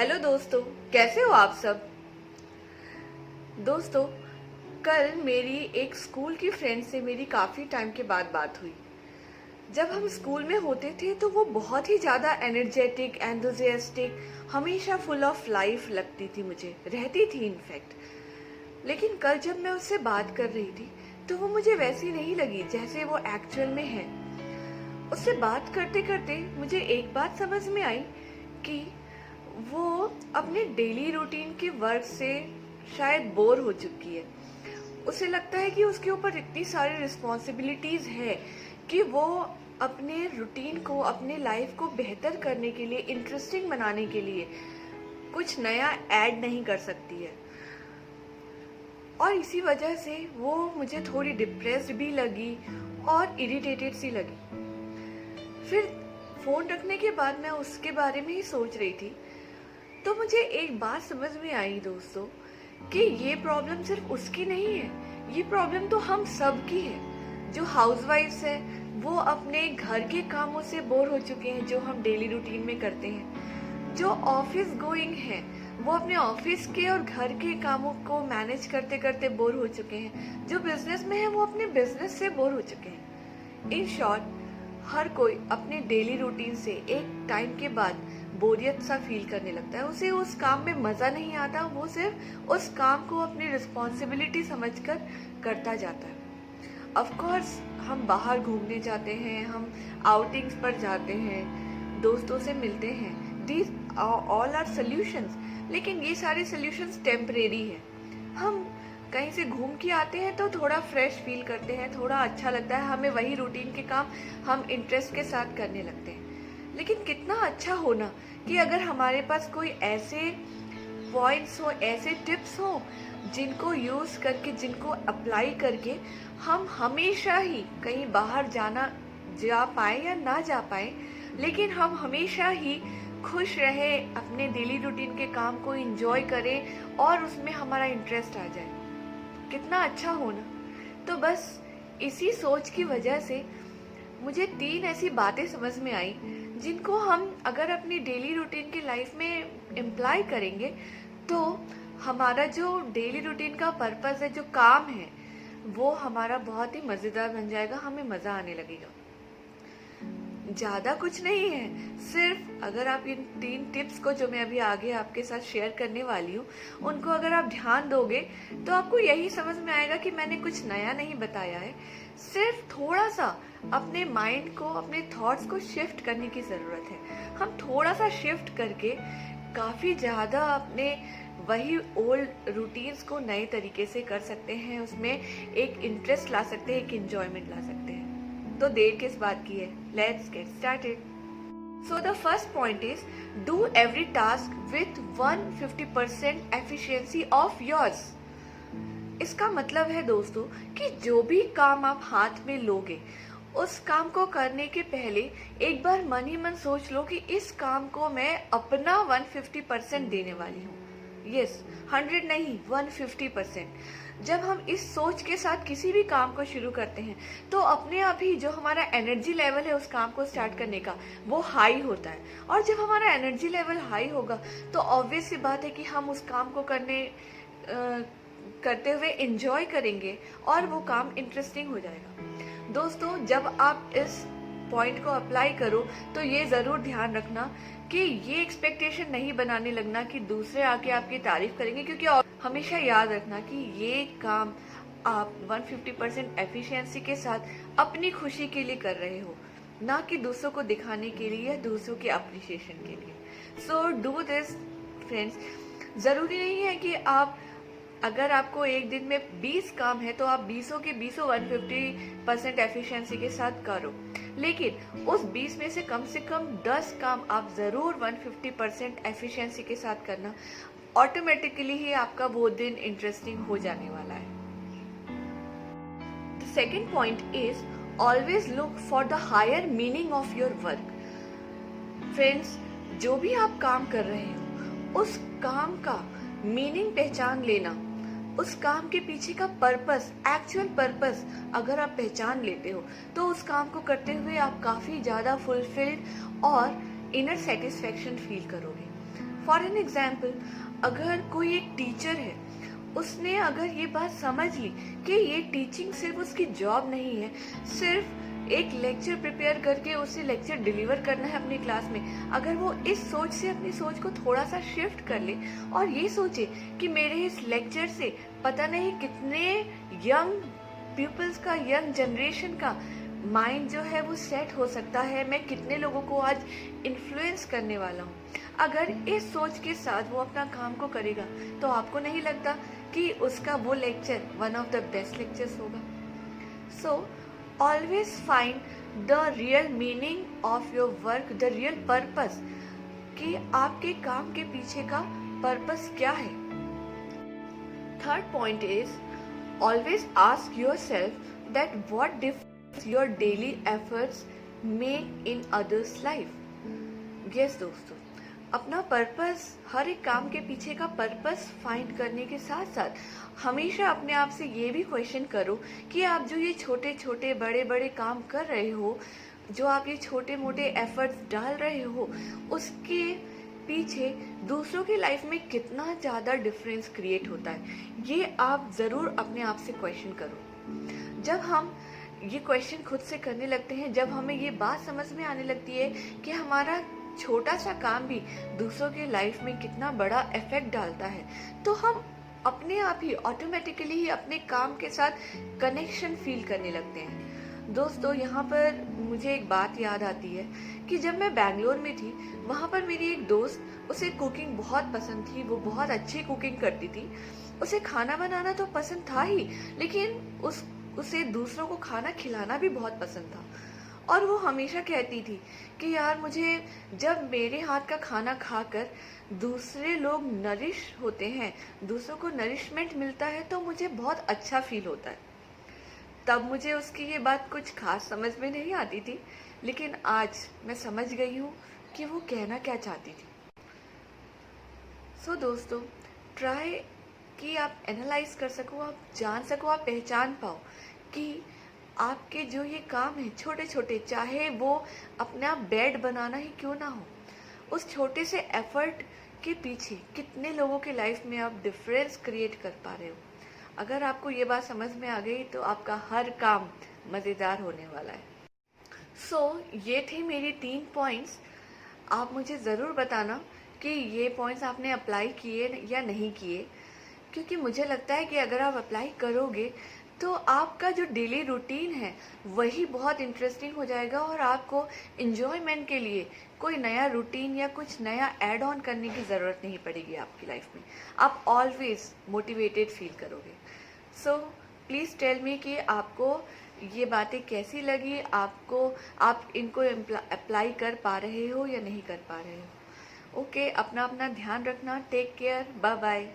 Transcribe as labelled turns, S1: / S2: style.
S1: Hello दोस्तों, कैसे हो आप सब। दोस्तों, कल मेरी एक स्कूल की फ्रेंड से मेरी काफ़ी टाइम के बाद बात हुई। जब हम स्कूल में होते थे तो वो बहुत ही ज़्यादा एनर्जेटिक, एंथुजियास्टिक, हमेशा फुल ऑफ लाइफ लगती थी, मुझे रहती थी इनफैक्ट। लेकिन कल जब मैं उससे बात कर रही थी तो वो मुझे वैसी नहीं लगी जैसे वो एक्चुअल में है। उससे बात करते करते मुझे एक बात समझ में आई कि वो अपने डेली रूटीन के वर्क से शायद बोर हो चुकी है। उसे लगता है कि उसके ऊपर इतनी सारी रिस्पॉन्सिबिलिटीज है कि वो अपने रूटीन को, अपने लाइफ को बेहतर करने के लिए, इंटरेस्टिंग बनाने के लिए कुछ नया ऐड नहीं कर सकती है। और इसी वजह से वो मुझे थोड़ी डिप्रेस्ड भी लगी और इरिटेटेड सी लगी। फिर फोन रखने के बाद मैं उसके बारे में ही सोच रही थी तो मुझे एक बात समझ में आई दोस्तों कि ये प्रॉब्लम सिर्फ उसकी नहीं है, ये प्रॉब्लम तो हम सब की है। जो हाउसवाइफ्स है वो अपने घर के कामों से बोर हो चुके हैं जो हम डेली रूटीन में करते हैं। जो ऑफिस गोइंग है वो अपने ऑफिस के और घर के कामों को मैनेज करते करते बोर हो चुके हैं। जो बिजनेस में है वो अपने बिजनेस से बोर हो चुके हैं। इन शॉर्ट, हर कोई अपने डेली रूटीन से एक टाइम के बाद बोरियत सा फील करने लगता है। उसे उस काम में मजा नहीं आता, वो सिर्फ उस काम को अपनी रिस्पॉन्सिबिलिटी समझकर करता जाता है। ऑफ कोर्स हम बाहर घूमने जाते हैं, हम आउटिंग्स पर जाते हैं, दोस्तों से मिलते हैं। दीज ऑल आर सॉल्यूशंस, लेकिन ये सारे सॉल्यूशंस टेम्परेरी है। हम कहीं से घूम के आते हैं तो थोड़ा फ्रेश फील करते हैं, थोड़ा अच्छा लगता है, हमें वही रूटीन के काम हम इंटरेस्ट के साथ करने लगते हैं। लेकिन कितना अच्छा हो ना कि अगर हमारे पास कोई ऐसे पॉइंट्स हो, ऐसे टिप्स हो जिनको यूज करके, जिनको अप्लाई करके हम हमेशा ही कहीं बाहर जा पाए या ना जा पाए, लेकिन हम हमेशा ही खुश रहे, अपने डेली रूटीन के काम को एंजॉय करें और उसमें हमारा इंटरेस्ट आ जाए। कितना अच्छा हो ना। तो बस इसी सोच की वजह से मुझे 3 ऐसी बातें समझ में आई जिनको हम अगर अपनी डेली रूटीन की लाइफ में इम्प्लाई करेंगे तो हमारा जो डेली रूटीन का पर्पस है, जो काम है, वो हमारा बहुत ही मजेदार बन जाएगा, हमें मजा आने लगेगा। ज्यादा कुछ नहीं है, सिर्फ अगर आप इन 3 टिप्स को जो मैं अभी आगे आपके साथ शेयर करने वाली हूँ उनको अगर आप ध्यान दोगे तो आपको यही समझ में आएगा कि मैंने कुछ नया नहीं बताया है। सिर्फ थोड़ा सा अपने माइंड को, अपने थॉट्स को शिफ्ट करने की जरूरत है। हम थोड़ा सा शिफ्ट करके काफी ज्यादा अपने वही ओल्ड रूटीन्स को नए तरीके से कर सकते हैं, उसमें एक इंटरेस्ट ला सकते हैं, एक एंजॉयमेंट ला सकते हैं। तो देर किस बात की है, let's get started. So the first point is do every task with 150% efficiency of yours. इसका मतलब है दोस्तों कि जो भी काम आप हाथ में लोगे उस काम को करने के पहले एक बार मन ही मन सोच लो कि इस काम को मैं अपना 150% देने वाली हूँ। यस, 100 नहीं, 150%। जब हम इस सोच के साथ किसी भी काम को शुरू करते हैं तो अपने आप ही जो हमारा एनर्जी लेवल है उस काम को स्टार्ट करने का वो हाई होता है। और जब हमारा एनर्जी लेवल हाई होगा तो ऑब्वियस सी बात है कि हम उस काम को करते हुए एंजॉय करेंगे और वो काम इंटरेस्टिंग हो जाएगा। दोस्तों, जब आप इस पॉइंट को अप्लाई करो तो ये जरूर ध्यान रखना कि ये एक्सपेक्टेशन नहीं बनाने लगना कि दूसरे आके आपकी तारीफ करेंगे, क्योंकि हमेशा याद रखना कि ये काम आप 150% एफिशिएंसी के साथ अपनी खुशी के लिए कर रहे हो, ना कि दूसरों को दिखाने के लिए या दूसरों के अप्रिशिएशन के लिए। So do this friends. जरूरी नहीं है कि आप, अगर आपको एक दिन में 20 काम है तो आप 20 के 20 150% एफिशिएंसी के साथ करो, लेकिन उस 20 में से कम 10 काम आप जरूर 150% एफिशिएंसी के साथ करना। ऑटोमेटिकली ही आपका वो दिन इंटरेस्टिंग हो जाने वाला है। The second point is always look for the higher meaning of your work. Friends, जो भी आप काम कर रहे हो उस काम का मीनिंग पहचान लेना, उस काम के पीछे का पर्पस, एक्चुअल पर्पस अगर आप पहचान लेते हो तो उस काम को करते हुए आप काफी ज्यादा फुलफिल्ड और इनर सेटिस्फेक्शन फील करोगे। फॉर एन एग्जाम्पल, अगर कोई एक टीचर है, उसने अगर ये बात समझ ली कि ये टीचिंग सिर्फ उसकी जॉब नहीं है, सिर्फ एक लेक्चर प्रिपेयर करके उसे लेक्चर डिलीवर करना है अपनी क्लास में, अगर वो इस सोच से अपनी सोच को थोड़ा सा शिफ्ट कर ले और ये सोचे कि मेरे इस लेक्चर से पता नहीं कितने यंग पीपल्स का, यंग जनरेशन का माइंड जो है वो सेट हो सकता है, मैं कितने लोगों को आज इन्फ्लुएंस करने वाला हूँ, अगर इस सोच के साथ वो अपना काम को करेगा तो आपको नहीं लगता कि उसका वो lecture one of the best lectures होगा? सो always find the real meaning of your work, the real purpose, कि आपके काम के पीछे का पर्पस क्या है। Third point is always ask yourself that what difference your daily efforts make in others life। yes दोस्तों, अपना पर्पस, हर एक काम के पीछे का पर्पस फाइंड करने के साथ साथ हमेशा अपने आप से ये भी क्वेश्चन करो कि आप जो ये छोटे छोटे बड़े बड़े काम कर रहे हो, जो आप ये छोटे मोटे एफर्ट्स डाल रहे हो, उसके पीछे दूसरों की लाइफ में कितना ज़्यादा डिफरेंस क्रिएट होता है, ये आप ज़रूर अपने आप से क्वेश्चन करो। जब हम ये क्वेश्चन खुद से करने लगते हैं, जब हमें ये बात समझ में आने लगती है कि हमारा छोटा सा काम भी दूसरों के लाइफ में कितना बड़ा इफेक्ट डालता है, तो हम अपने आप ही ऑटोमेटिकली ही अपने काम के साथ कनेक्शन फील करने लगते हैं। दोस्तों, यहाँ पर मुझे एक बात याद आती है कि जब मैं बैंगलोर में थी, वहाँ पर मेरी एक दोस्त, उसे कुकिंग बहुत पसंद थी, वो बहुत अच्छी कुकिंग करती थी, उसे खाना बनाना तो पसंद था ही, लेकिन उसे दूसरों को खाना खिलाना भी बहुत पसंद था। और वो हमेशा कहती थी कि यार, मुझे जब मेरे हाथ का खाना खाकर दूसरे लोग नरिश होते हैं, दूसरों को नरिशमेंट मिलता है, तो मुझे बहुत अच्छा फील होता है। तब मुझे उसकी ये बात कुछ खास समझ में नहीं आती थी, लेकिन आज मैं समझ गई हूँ कि वो कहना क्या चाहती थी। सो दोस्तों, ट्राई कि आप एनालाइज कर सको, आप जान सको, आप पहचान पाओ कि आपके जो ये काम है छोटे छोटे, चाहे वो अपना बेड बनाना ही क्यों ना हो, उस छोटे से एफर्ट के पीछे कितने लोगों के लाइफ में आप डिफरेंस क्रिएट कर पा रहे हो। अगर आपको ये बात समझ में आ गई तो आपका हर काम मज़ेदार होने वाला है। ये थे मेरे 3 पॉइंट्स। आप मुझे ज़रूर बताना कि ये पॉइंट्स आपने अप्लाई किए या नहीं किए, क्योंकि मुझे लगता है कि अगर आप अप्लाई करोगे तो आपका जो डेली रूटीन है वही बहुत इंटरेस्टिंग हो जाएगा और आपको एंजॉयमेंट के लिए कोई नया रूटीन या कुछ नया ऐड ऑन करने की ज़रूरत नहीं पड़ेगी आपकी लाइफ में। आप ऑलवेज मोटिवेटेड फील करोगे। सो प्लीज़ टेल मी कि आपको ये बातें कैसी लगी, आप इनको अप्लाई कर पा रहे हो या नहीं कर पा रहे हो। ओके, अपना ध्यान रखना। Take care, bye bye.